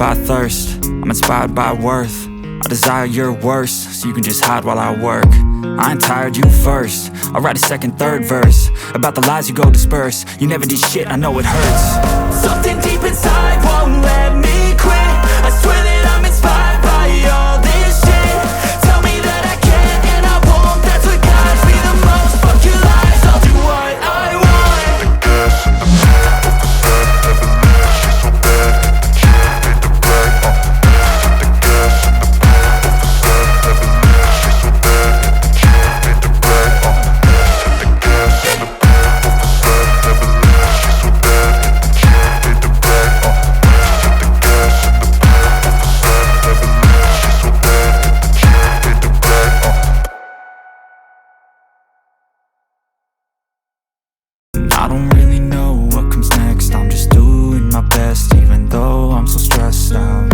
by thirst, I'm inspired by worth. I desire your worst, so you can just hide while I work. I ain't tired, you first. I'll write a second, third verse about the lies you go disperse. You never did shit, I know it hurts. Something deep inside won't let me quit. I swear that I'm inspired by all this shit. Tell me that I can't and I won't. That's what guides me the most. Fuck your lies, I'll do what I want. The gas in the back of the set, never leave, she's so bad. Can't hit the brake, the gas in the back of the set, never leave, she's so bad. Can't hit the brake, the gas in the back of the set, never leave, she's so bad. Can't hit the brake, the gas in the back of the set, never leave, she's so bad. Can't hit the brake, I don't really know what comes next. I'm just doing my best, even though I'm so stressed out.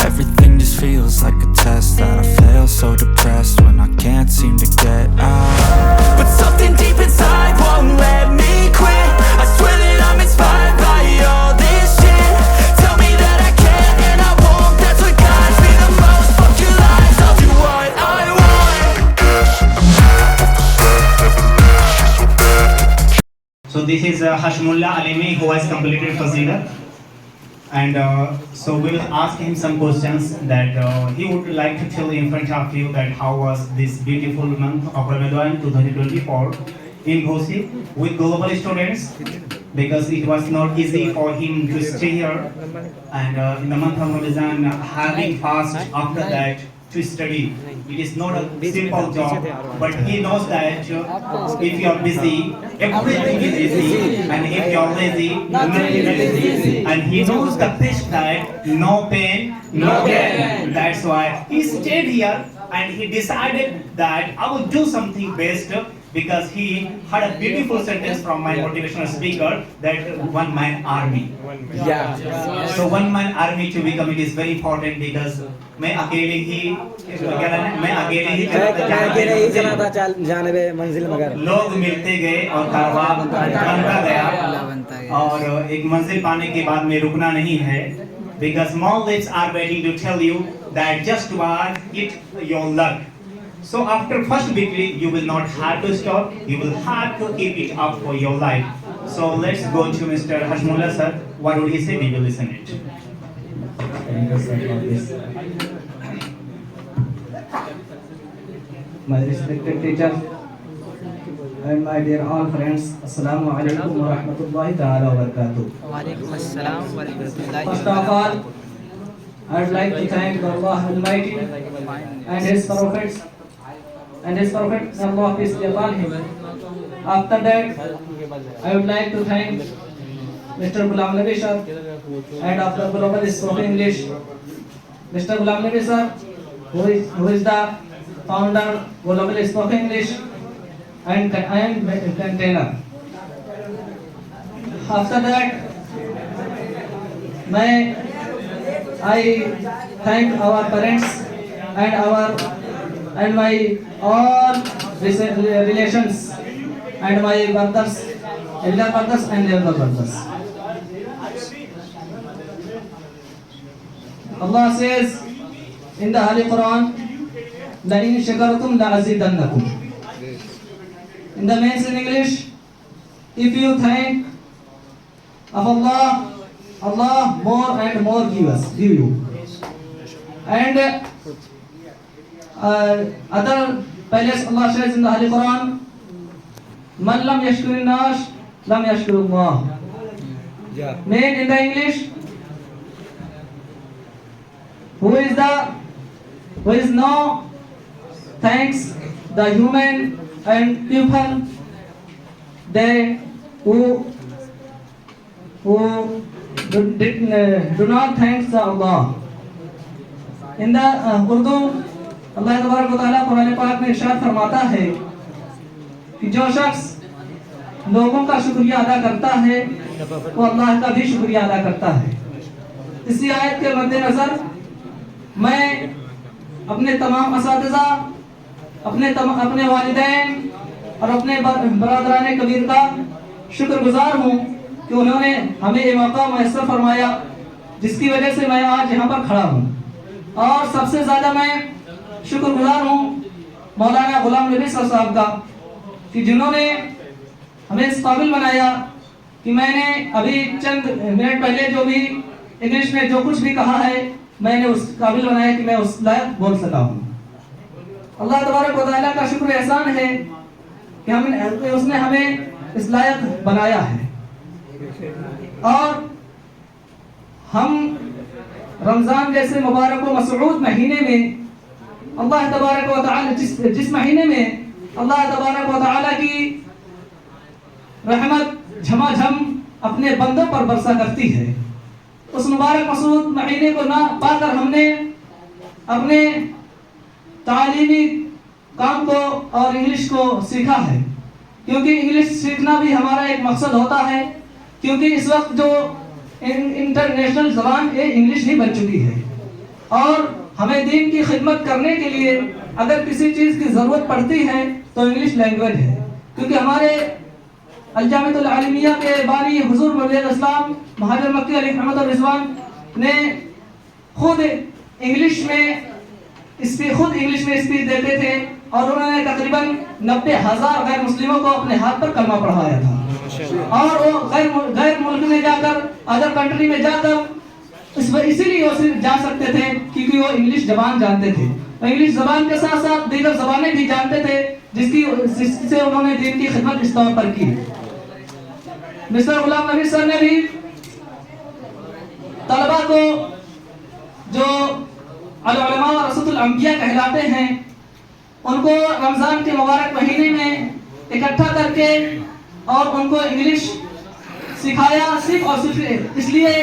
Everything just feels like a test that I fail, so depressed when I can't seem to get out. But something deep inside won't let me quit. I swear that I'm inspired by all this shit. Tell me that I can't and I won't. That's what guides me the most. Fuck your lies, I'll do what I want. the gas in the back of the set, never leave, she's so bad. So this is Hashmullah Alimi, who has completed Qasida, and so we will ask him some questions that he would like to tell in front of you that how was this beautiful month of Ramadan 2024 in Ghosi with global students, because it was not easy for him to stay here and in the month of Ramadan having fast after that to study. It is not a simple job, but he knows that if you are busy, everything is easy, and if you are lazy, nothing is easy. And he knows the best that no pain, no gain. That's why he stayed here and he decided that I will do something best, because he had a beautiful sentence from my motivational speaker that one man army. So one man army to become, it is very important, because मैं अकेले ही जानबे मंजिल मगर लोग मिलते गए और कारवां बनता गया, और एक मंजिल पाने के बाद में रुकना नहीं है, because more lips are waiting to tell you that just work it your luck. So after first victory, you will not have to stop, you will have to keep it up for your life. So let's go to Mr. Hashmullah sir. What would he say? We will listen it. Thank you sir for this. My respected teacher and my dear all friends, Assalamu alaikum wa rahmatullahi ta'ala wa barakatuh. वालेकुम अस्सलाम व रहमतुल्लाहि First of all, I would like to thank Allah Almighty and His prophets and His Prophet, may Allah peace be upon him. After that, I would like to thank Mr. Ghulam Nabi sir and of the Global Spoken English, Mr. Ghulam Nabi sir, who is the founder Global Spoken English and container. After that, I thank our parents and my all relations and my brothers, elder brothers and younger brothers. Allah says in the Holy Quran, لَإِن شَكَرْتُمْ لَأَزِيدَنَّكُمْ. In the mainstream English, if you thank of Allah, Allah more and more give you. And other places Allah says in the Holy Quran, Man lam yashkurin nas, lam yashkurullah. Mean in the English, who is no thanks the human and people, they who do not thanks the Allah. In the Urdu, Allah तबारक व तआला कुरान पाक में इरशाद फरमाता है कि जो शख्स लोगों का शुक्रिया अदा करता है वो अल्लाह का भी शुक्रिया अदा करता है। इसी आयत के मद्देनजर मैं अपने तमाम असातिज़ा, अपने वालिदैन और अपने बरादरान कबीर का शुक्रगुजार हूँ कि उन्होंने हमें ये मौका मैसर फरमाया جس کی وجہ سے میں آج یہاں پر کھڑا ہوں. اور سب سے زیادہ میں شکر گزار ہوں مولانا غلام نبی صاحب کا کہ جنہوں نے ہمیں اس قابل بنایا کہ میں نے ابھی چند منٹ پہلے جو بھی انگلش میں جو کچھ بھی کہا ہے میں نے اس قابل بنایا کہ میں اس لائق بول سکا ہوں. اللہ تبارک و تعالیٰ کا شکر احسان ہے کہ اس نے ہمیں اس لائق بنایا ہے. اور ہم رمضان جیسے مبارک و مسعود مہینے میں اللہ تبارک و تعالیٰ جس مہینے میں اللہ تبارک و تعالیٰ کی رحمت جھما جھم اپنے بندوں پر برسا کرتی ہے, اس مبارک مسعود مہینے کو نہ پا کر ہم نے اپنے تعلیمی کام کو اور انگلش کو سیکھا ہے, کیونکہ انگلش سیکھنا بھی ہمارا ایک مقصد ہوتا ہے, کیونکہ اس وقت جو انٹرنیشنل زبان انگلش ہی بن چکی ہے. اور ہمیں دین کی خدمت کرنے کے لیے اگر کسی چیز کی ضرورت پڑتی ہے تو انگلش لینگویج ہے, کیونکہ ہمارے الجامعۃ العالمیہ کے بانی حضور مبلغ اسلام مہاجر مکی علیہ رحمت الرضوان نے خود انگلش میں اسپیچ دیتے تھے, اور انہوں نے تقریباً 90,000 غیر مسلموں کو اپنے ہاتھ پر کلمہ پڑھایا تھا. اور وہ غیر ملک میں جا کر ادر کنٹری میں جا کر اسی لیے وہ صرف جا سکتے تھے کیونکہ وہ انگلش زبان جانتے تھے. انگلش زبان کے ساتھ ساتھ دیگر زبانیں بھی جانتے تھے جس سے انہوں نے دین کی خدمت اس طور پر کی. مسٹر غلام نبی سر نے بھی طلبہ کو جو العلماء ورثۃ الانبیاء کہلاتے ہیں ان کو رمضان کے مبارک مہینے میں اکٹھا کر کے اور ان کو انگلش سکھایا, صرف اور صرف اس لیے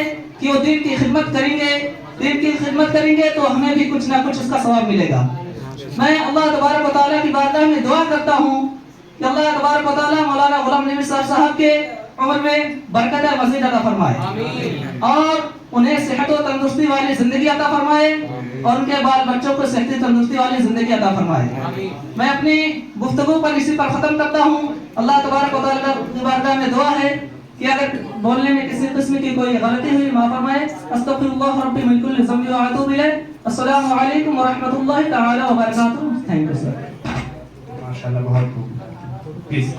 کہ وہ دین کی خدمت کریں گے تو ہمیں بھی کچھ نہ کچھ اس کا ثواب ملے گا. میں اللہ تبارک و تعالیٰ کی بارگاہ میں دعا کرتا ہوں کہ اللہ تبارک و تعالیٰ مولانا غلام نبی صاحب کے عمر میں برکت مزید عطا فرمائے اور انہیں صحت و تندرستی والی زندگی عطا فرمائے اور ان کے بال بچوں کو صحت و تندرستی والی زندگی عطا فرمائے. میں اپنی گفتگو پر اسی پر ختم کرتا ہوں. اللہ تبارک و تعالیٰ کی بارگاہ میں دعا ہے کہ اگر بولنے میں کسی قسم کی کوئی غلطی ہوئی معاف فرمائے. استغفر اللہ ربی من کل ذنب واتوب الیہ. السلام علیکم ورحمۃ اللہ تعالی وبرکاتہ. Thank you sir. ماشاءاللہ, بہت خوب. پلیز